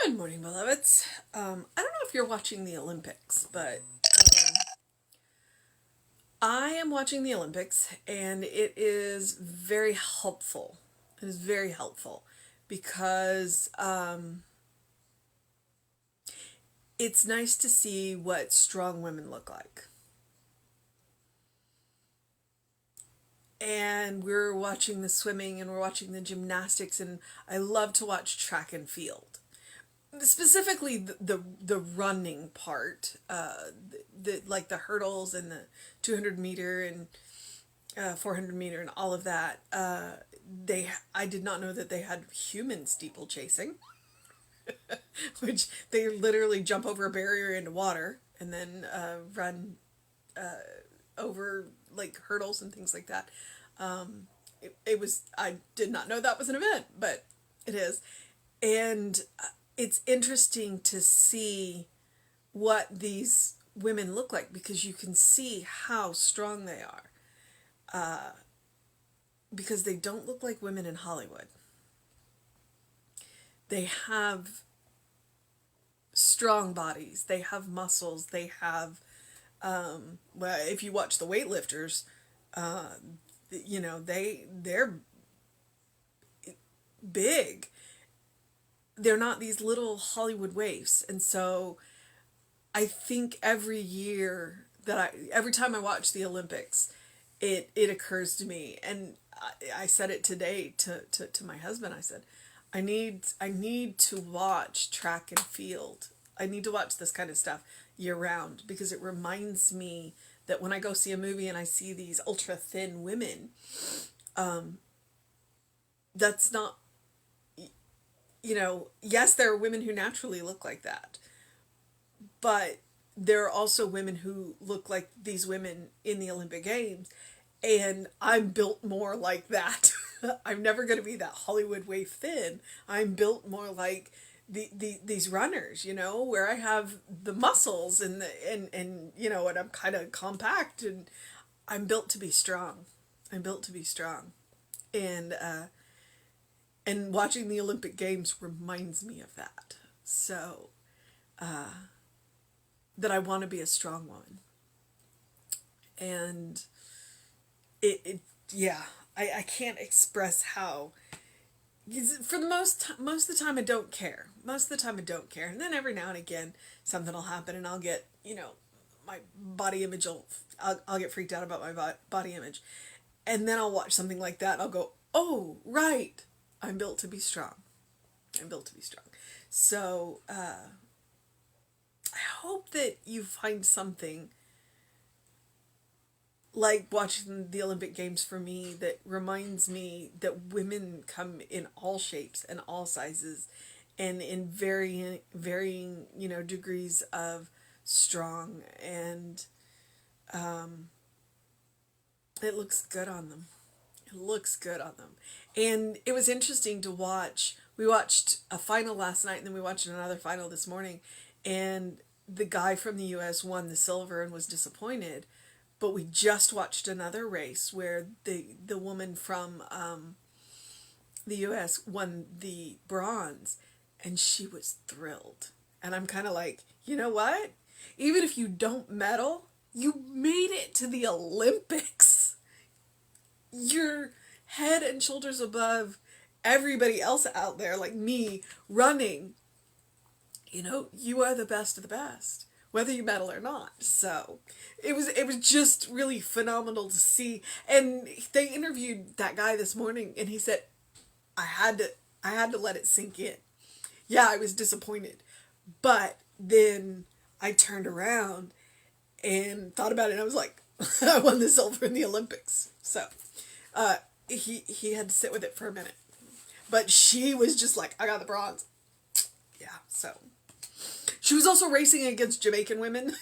Good morning, beloveds. I don't know if you're watching the Olympics, but I am watching the Olympics, and it is very helpful. It is very helpful because it's nice to see what strong women look like. And we're watching the swimming and we're watching the gymnastics, and I love to watch track and field. Specifically the running part, the like the hurdles and the 200 meter and 400 meter and all of that. I did not know that they had human steeplechasing, which they literally jump over a barrier into water and then run over like hurdles and things like that. It was, I did not know that was an event, but it is. And it's interesting to see what these women look like because you can see how strong they are. Because they don't look like women in Hollywood. They have strong bodies, they have muscles, they have, well, if you watch the weightlifters, they're big. They're not these little Hollywood waifs. And so I think every time I watch the Olympics, it occurs to me, and I said it today to my husband. I said, I need to watch track and field. I need to watch this kind of stuff year round because it reminds me that when I go see a movie and I see these ultra thin women, that's not, yes, there are women who naturally look like that, but there are also women who look like these women in the Olympic Games, and I'm built more like that. I'm never going to be that Hollywood waif thin. I'm built more like these runners, where I have the muscles and I'm kind of compact, and I'm built to be strong. I'm built to be strong, and watching the Olympic Games reminds me of that. So that I want to be a strong woman. And it yeah, I can't express how, for the most of the time I don't care. Most of the time I don't care. And then every now and again something will happen and I'll get, my body image I'll get freaked out about my body image. And then I'll watch something like that and I'll go, "Oh, right. I'm built to be strong. I'm built to be strong." So, I hope that you find something like watching the Olympic Games for me that reminds me that women come in all shapes and all sizes and in varying degrees of strong, and it looks good on them. It looks good on them. And it was interesting to watch. We watched a final last night and then we watched another final this morning, and the guy from the US won the silver and was disappointed. But we just watched another race where the woman from the US won the bronze, and she was thrilled. And I'm kind of like, you know what? Even if you don't medal, you made it to the Olympics. You're head and shoulders above everybody else out there, like me, running. You are the best of the best, whether you medal or not. So it was just really phenomenal to see. And they interviewed that guy this morning, and he said, I had to let it sink in. Yeah, I was disappointed, but then I turned around and thought about it, and I was like, I won the silver in the Olympics. So he had to sit with it for a minute, but she was just like, I got the bronze. Yeah, so she was also racing against Jamaican women,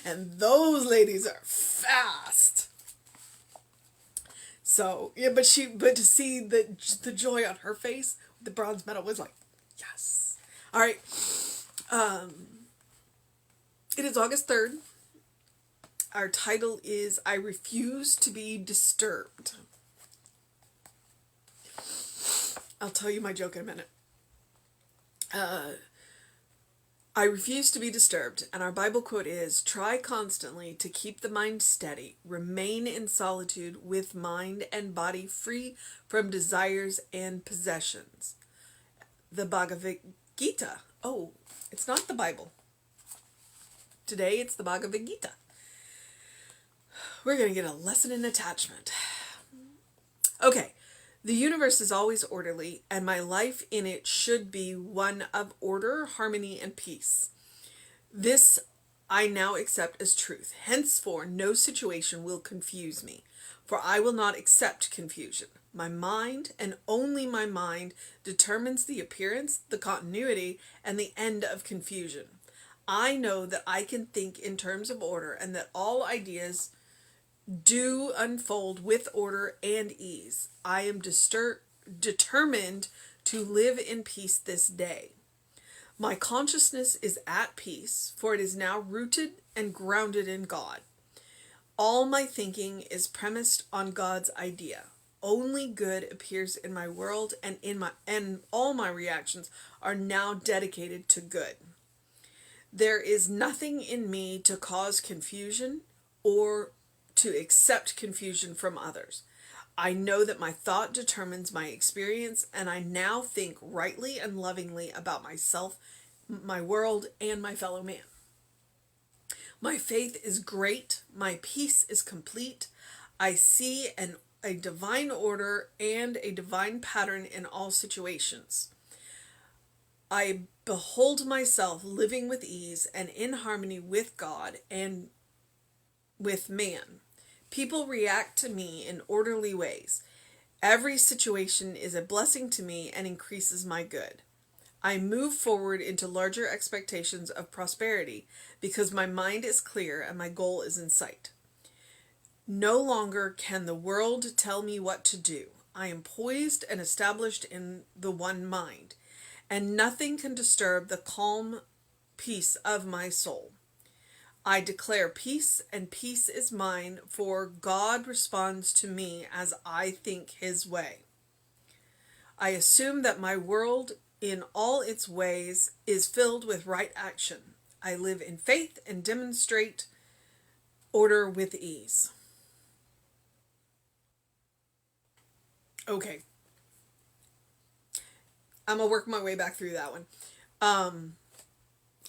and those ladies are fast. So yeah, but to see the joy on her face with the bronze medal was like, yes. All right. It is August 3rd. Our title is I Refuse to Be Disturbed. I'll tell you my joke in a minute. I refuse to be disturbed, and our Bible quote is, "Try constantly to keep the mind steady, remain in solitude with mind and body free from desires and possessions." The Bhagavad Gita. Oh, it's not the Bible. Today it's the Bhagavad Gita. We're going to get a lesson in attachment. Okay, the universe is always orderly, and my life in it should be one of order, harmony, and peace. This I now accept as truth. Henceforth, no situation will confuse me, for I will not accept confusion. My mind, and only my mind, determines the appearance, the continuity, and the end of confusion. I know that I can think in terms of order, and that all ideas do unfold with order and ease. I am determined to live in peace this day. My consciousness is at peace, for it is now rooted and grounded in God. All my thinking is premised on God's idea. Only good appears in my world, and all my reactions are now dedicated to good. There is nothing in me to cause confusion or to accept confusion from others. I know that my thought determines my experience, and I now think rightly and lovingly about myself, my world, and my fellow man. My faith is great. My peace is complete. I see a divine order and a divine pattern in all situations. I behold myself living with ease and in harmony with God and with man. People react to me in orderly ways. Every situation is a blessing to me and increases my good. I move forward into larger expectations of prosperity because my mind is clear and my goal is in sight. No longer can the world tell me what to do. I am poised and established in the one mind, and nothing can disturb the calm peace of my soul. I declare peace, and peace is mine, for God responds to me as I think his way. I assume that my world in all its ways is filled with right action. I live in faith and demonstrate order with ease. Okay. I'm going to work my way back through that one.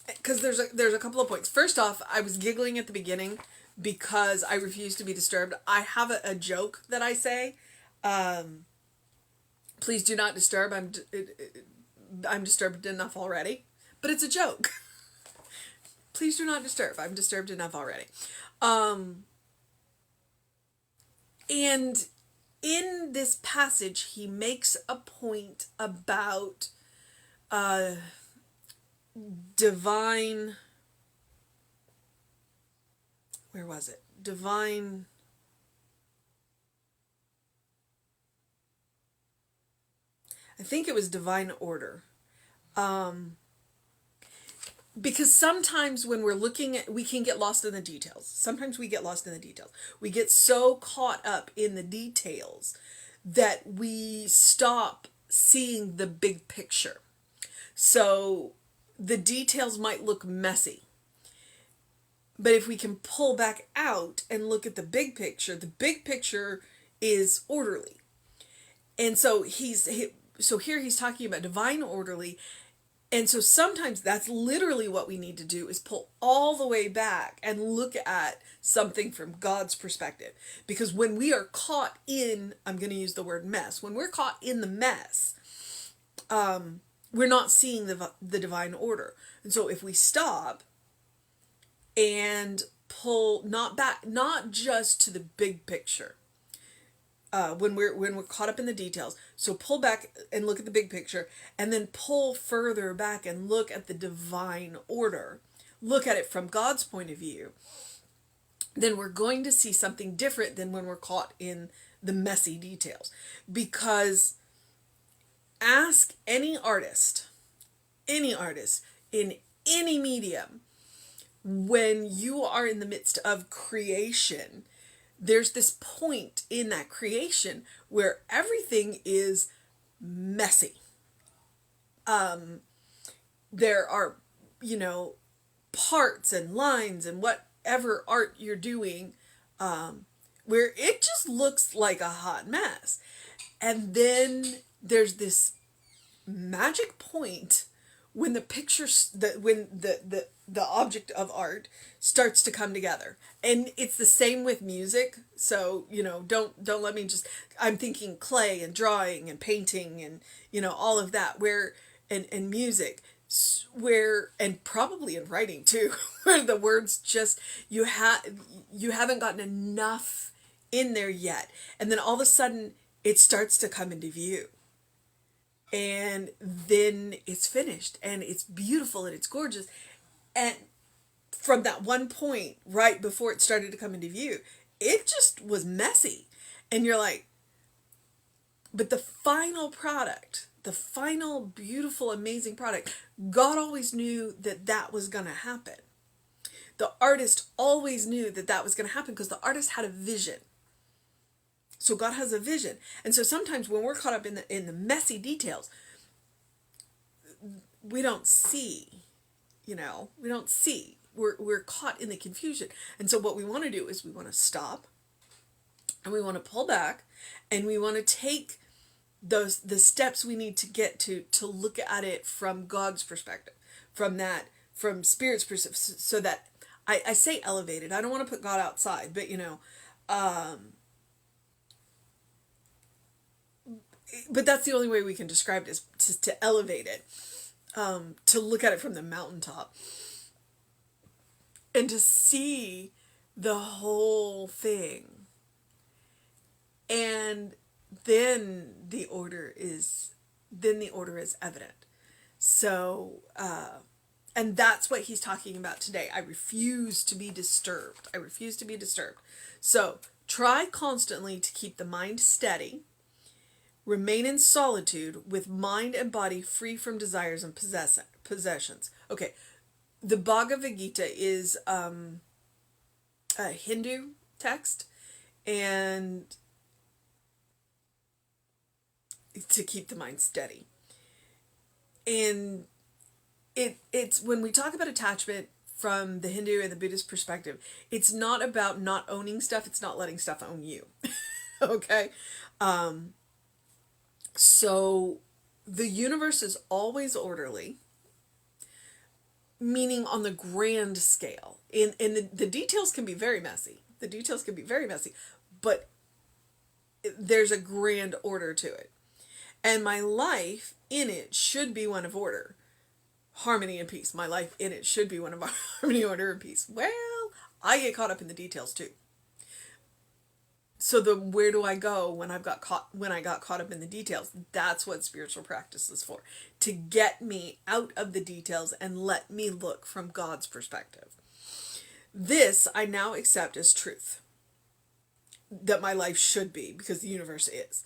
Because there's a couple of points. First off, I was giggling at the beginning because I refuse to be disturbed. I have a joke that I say. Please do not disturb. I'm disturbed enough already. But it's a joke. Please do not disturb. I'm disturbed enough already. And in this passage, he makes a point about divine, where was it? Divine, I think it was divine order. Because sometimes when we're looking at, we can get lost in the details. Sometimes we get lost in the details. We get so caught up in the details that we stop seeing the big picture. So the details might look messy. But if we can pull back out and look at the big picture is orderly. And so here he's talking about divine orderly. And so sometimes that's literally what we need to do, is pull all the way back and look at something from God's perspective. Because when we are caught in, I'm going to use the word mess, when we're caught in the mess, we're not seeing the divine order. And so if we stop and pull not just to the big picture, when we're caught up in the details. So pull back and look at the big picture, and then pull further back and look at the divine order. Look at it from God's point of view. Then we're going to see something different than when we're caught in the messy details. Because ask any artist in any medium, when you are in the midst of creation, there's this point in that creation where everything is messy. there are, you know, parts and lines and whatever art you're doing, where it just looks like a hot mess. And then there's this magic point when the picture, when the object of art starts to come together. And it's the same with music. So, you know, don't let me just, I'm thinking clay and drawing and painting and, you know, all of that, where, and music, where, and probably in writing too, where the words just, you haven't gotten enough in there yet. And then all of a sudden it starts to come into view. And then it's finished and it's beautiful and it's gorgeous. And from that one point right before it started to come into view, it just was messy. And you're like, but the final product, the final beautiful, amazing product, God always knew that that was going to happen. The artist always knew that that was going to happen because the artist had a vision. So God has a vision. And so sometimes when we're caught up in the messy details, we don't see, you know, we don't see. We're caught in the confusion. And so what we want to do is we want to stop and we want to pull back and we want to take the steps we need to get to look at it from God's perspective, from Spirit's perspective, so that I say elevated. I don't want to put God outside, but you know, but that's the only way we can describe it, is to elevate it, to look at it from the mountaintop and to see the whole thing. And then the order is evident. So, and that's what he's talking about today. I refuse to be disturbed. I refuse to be disturbed. So try constantly to keep the mind steady. Remain in solitude with mind and body free from desires and possessions. Okay, the Bhagavad Gita is a Hindu text, and to keep the mind steady. And it's when we talk about attachment from the Hindu and the Buddhist perspective, it's not about not owning stuff, it's not letting stuff own you. Okay? So the universe is always orderly, meaning on the grand scale. And the details can be very messy. The details can be very messy, but there's a grand order to it. And my life in it should be one of order, harmony, and peace. My life in it should be one of harmony, order, and peace. Well, I get caught up in the details too. So where do I go when I got caught up in the details? That's what spiritual practice is for, to get me out of the details and let me look from God's perspective. This I now accept as truth, that my life should be, because the universe is.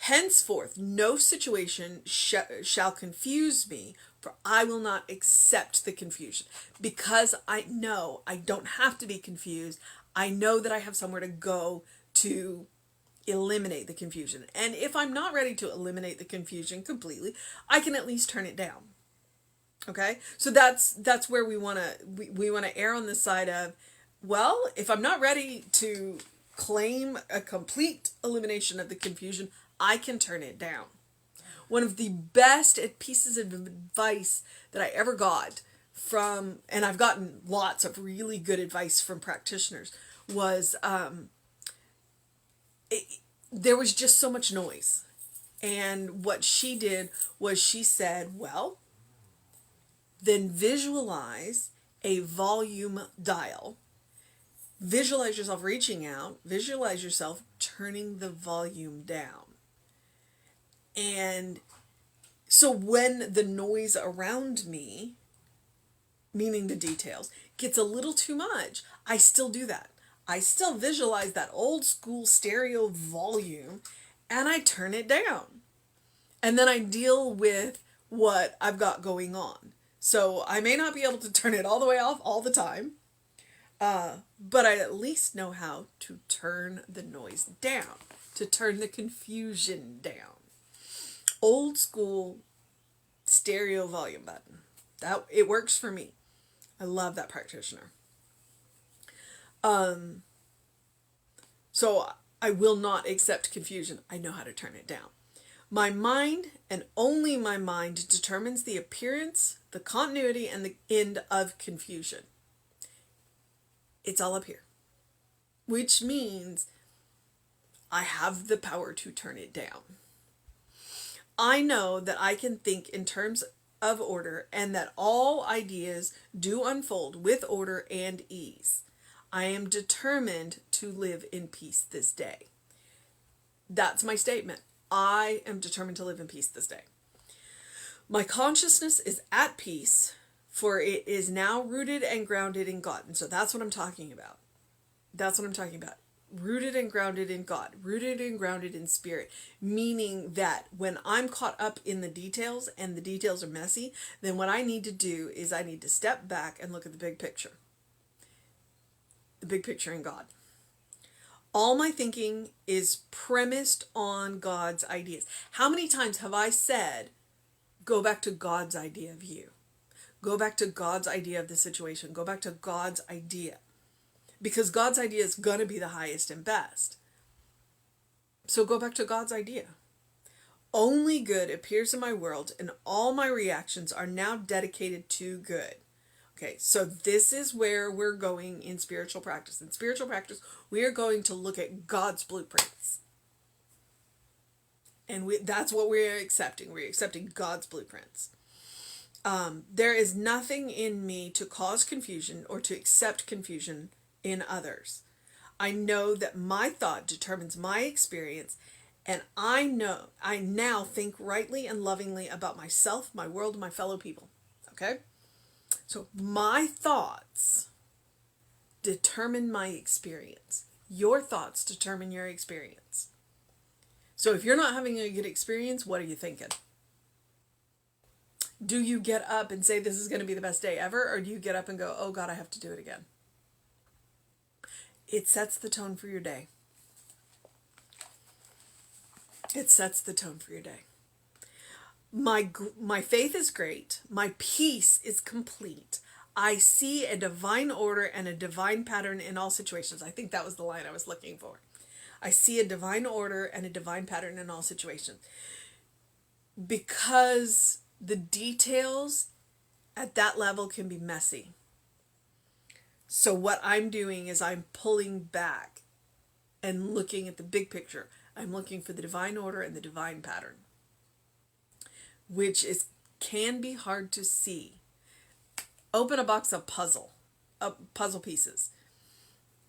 Henceforth, no situation shall confuse me, for I will not accept the confusion. Because I know I don't have to be confused. I know that I have somewhere to go to eliminate the confusion. And if I'm not ready to eliminate the confusion completely, I can at least turn it down. Okay? So that's where we want to err on the side of, well, if I'm not ready to claim a complete elimination of the confusion, I can turn it down. One of the best pieces of advice that I ever got from, and I've gotten lots of really good advice from practitioners, was there was just so much noise. And what she did was she said, well, then visualize a volume dial. Visualize yourself reaching out. Visualize yourself turning the volume down. And so when the noise around me, meaning the details, gets a little too much, I still do that. I still visualize that old school stereo volume and I turn it down. And then I deal with what I've got going on. So I may not be able to turn it all the way off all the time, but I at least know how to turn the noise down, to turn the confusion down. Old school stereo volume button. That it works for me. I love that practitioner. So I will not accept confusion. I know how to turn it down. My mind, and only my mind, determines the appearance, the continuity, and the end of confusion. It's all up here. Which means I have the power to turn it down. I know that I can think in terms of order and that all ideas do unfold with order and ease. I am determined to live in peace this day. That's my statement. I am determined to live in peace this day. My consciousness is at peace, for it is now rooted and grounded in God. And so that's what I'm talking about. That's what I'm talking about. Rooted and grounded in God. Rooted and grounded in spirit. Meaning that when I'm caught up in the details and the details are messy, then what I need to do is I need to step back and look at the big picture. The big picture in God. All my thinking is premised on God's ideas. How many times have I said, go back to God's idea of you? Go back to God's idea of the situation. Go back to God's idea. Because God's idea is going to be the highest and best. So go back to God's idea. Only good appears in my world, and all my reactions are now dedicated to good. Okay, so this is where we're going in spiritual practice. In spiritual practice, we are going to look at God's blueprints. And that's what we're accepting. We're accepting God's blueprints. There is nothing in me to cause confusion or to accept confusion in others. I know that my thought determines my experience, and I now think rightly and lovingly about myself, my world, and my fellow people. Okay? So my thoughts determine my experience. Your thoughts determine your experience. So if you're not having a good experience, what are you thinking? Do you get up and say this is going to be the best day ever? Or do you get up and go, oh God, I have to do it again? It sets the tone for your day. It sets the tone for your day. My faith is great. My peace is complete. I see a divine order and a divine pattern in all situations. I think that was the line I was looking for. I see a divine order and a divine pattern in all situations. Because the details at that level can be messy. So what I'm doing is I'm pulling back and looking at the big picture. I'm looking for the divine order and the divine pattern, which can be hard to see. Open a box of puzzle pieces.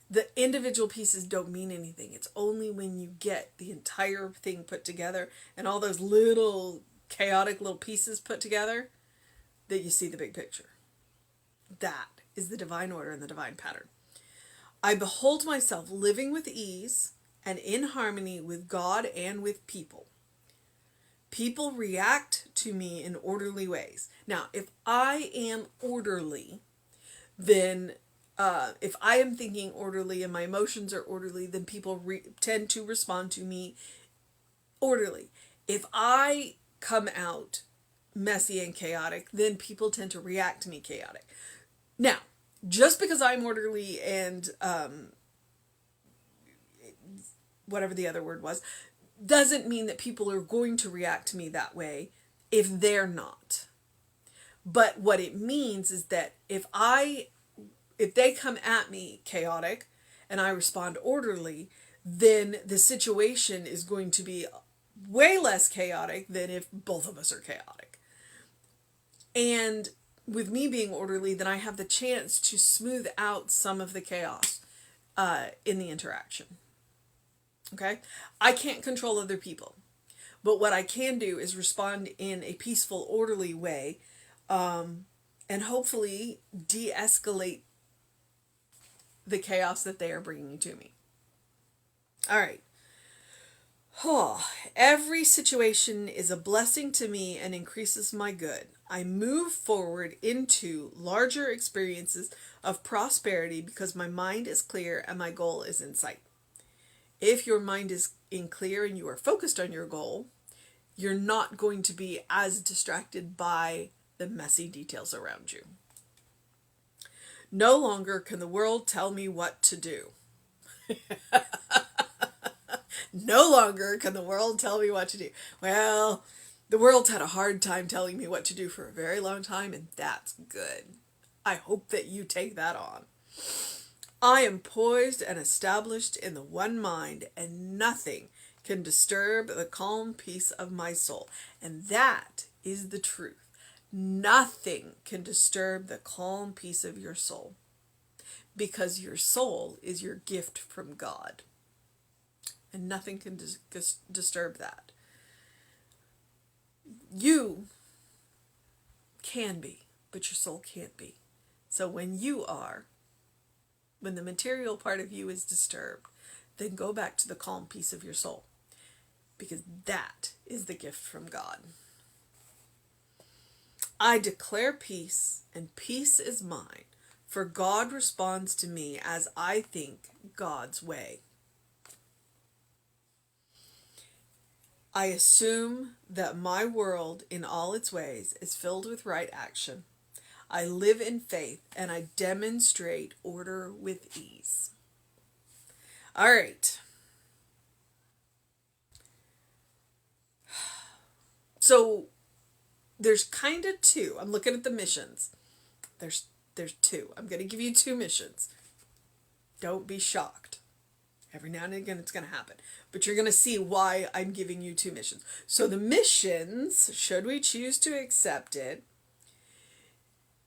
The individual pieces don't mean anything. It's only when you get the entire thing put together and all those little chaotic little pieces put together that you see the big picture. That is the divine order and the divine pattern. I behold myself living with ease and in harmony with God and with people. People react to me in orderly ways. Now, if I am orderly, then if I am thinking orderly and my emotions are orderly, then people tend to respond to me orderly. If I come out messy and chaotic, then people tend to react to me chaotic. Now, just because I'm orderly and whatever the other word was, doesn't mean that people are going to react to me that way if they're not. But what it means is that if they come at me chaotic and I respond orderly, then the situation is going to be way less chaotic than if both of us are chaotic. And with me being orderly, then I have the chance to smooth out some of the chaos in the interaction. Okay? I can't control other people. But what I can do is respond in a peaceful, orderly way, and hopefully de-escalate the chaos that they are bringing to me. All right. Every situation is a blessing to me and increases my good. I move forward into larger experiences of prosperity because my mind is clear and my goal is in sight. If your mind is in clear and you are focused on your goal, you're not going to be as distracted by the messy details around you. No longer can the world tell me what to do. No longer can the world tell me what to do. Well, the world's had a hard time telling me what to do for a very long time, and that's good. I hope that you take that on. I am poised and established in the one mind, and nothing can disturb the calm peace of my soul. And that is the truth. Nothing can disturb the calm peace of your soul, because your soul is your gift from God. And nothing can disturb that. You can be, but your soul can't be. So when the material part of you is disturbed, then go back to the calm peace of your soul, because that is the gift from God. I declare peace, and peace is mine, for God responds to me as I think God's way. I assume that my world in all its ways is filled with right action. I live in faith, and I demonstrate order with ease. All right. So there's kind of two. I'm looking at the missions. There's two. I'm going to give you two missions. Don't be shocked. Every now and again it's going to happen. But you're going to see why I'm giving you two missions. So the missions, should we choose to accept it,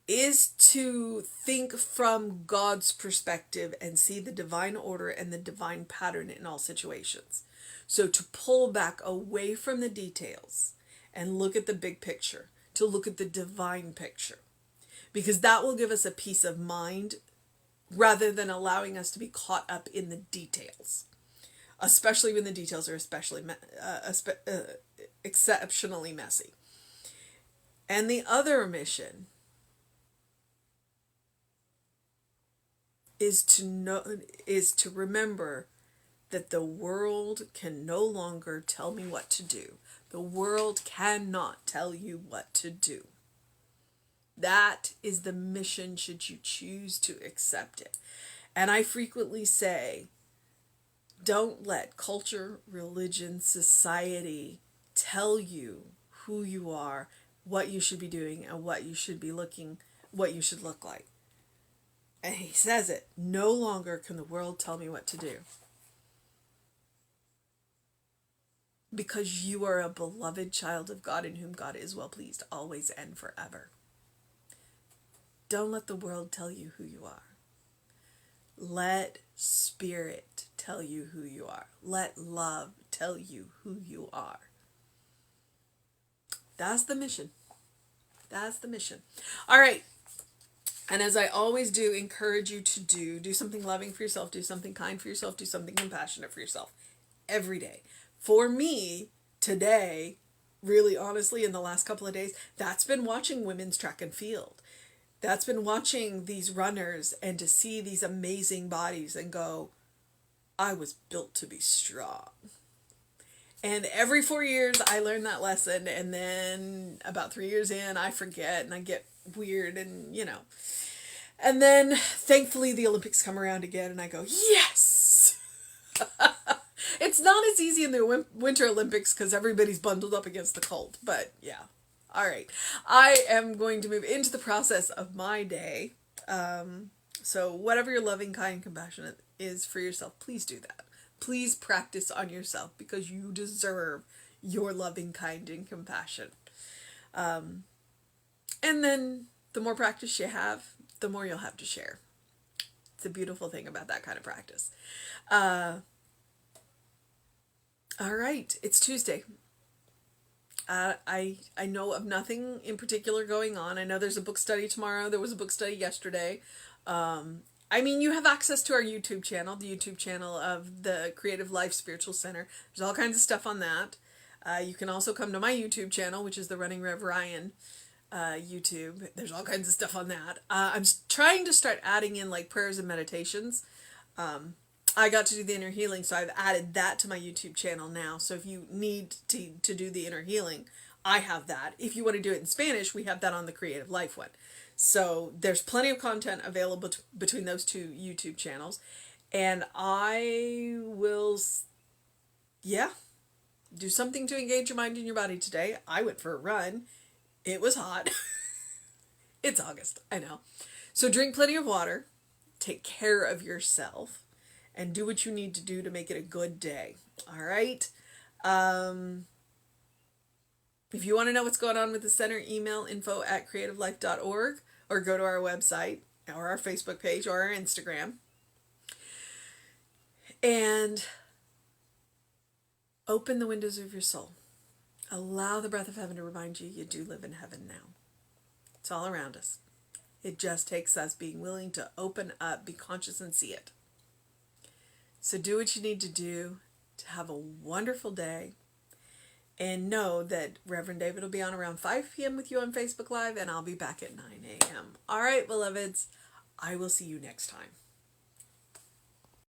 is to think from God's perspective and see the divine order and the divine pattern in all situations. So to pull back away from the details and look at the big picture, to look at the divine picture, because that will give us a peace of mind rather than allowing us to be caught up in the details, especially when the details are exceptionally messy. And the other mission is to remember that the world can no longer tell me what to do. The world cannot tell you what to do. That is the mission, should you choose to accept it. And I frequently say, don't let culture, religion, society tell you who you are, what you should be doing, and what you should look like. And he says it, no longer can the world tell me what to do. Because you are a beloved child of God, in whom God is well pleased, always and forever. Don't let the world tell you who you are. Let Spirit tell you who you are. Let love tell you who you are. That's the mission. That's the mission. All right. And as I always do, encourage you to do something loving for yourself, do something kind for yourself, do something compassionate for yourself every day. For me, today, really honestly, in the last couple of days, that's been watching women's track and field. That's been watching these runners and to see these amazing bodies and go, I was built to be strong. And every 4 years I learn that lesson, and then about 3 years in I forget and I get weird and and then thankfully the Olympics come around again and I go, yes. It's not as easy in the Winter Olympics because everybody's bundled up against the cold, but yeah. All right, I am going to move into the process of my day. So whatever your loving, kind, compassionate is for yourself, please do that. Please practice on yourself, because you deserve your loving, kind, and compassion. And then the more practice you have, the more you'll have to share. It's a beautiful thing about that kind of practice. All right, it's Tuesday. I know of nothing in particular going on. I know there's a book study tomorrow. There was a book study yesterday. You have access to our YouTube channel, the YouTube channel of the Creative Life Spiritual Center. There's all kinds of stuff on that. You can also come to my YouTube channel, which is the Running Rev Ryan YouTube. There's all kinds of stuff on that. I'm trying to start adding in like prayers and meditations. I got to do the inner healing, so I've added that to my YouTube channel now. So if you need to do the inner healing, I have that. If you want to do it in Spanish, we have that on the Creative Life one. So there's plenty of content available between those two YouTube channels. And I will, yeah, do something to engage your mind and your body today. I went for a run. It was hot. It's August, I know. So drink plenty of water, take care of yourself, and do what you need to do to make it a good day. All right? If you want to know what's going on with the center, email info@creativelife.org or go to our website or our Facebook page or our Instagram. And open the windows of your soul. Allow the breath of heaven to remind you you do live in heaven now. It's all around us. It just takes us being willing to open up, be conscious, and see it. So do what you need to do to have a wonderful day. And know that Reverend David will be on around 5 p.m. with you on Facebook Live, and I'll be back at 9 a.m. All right, beloveds, I will see you next time.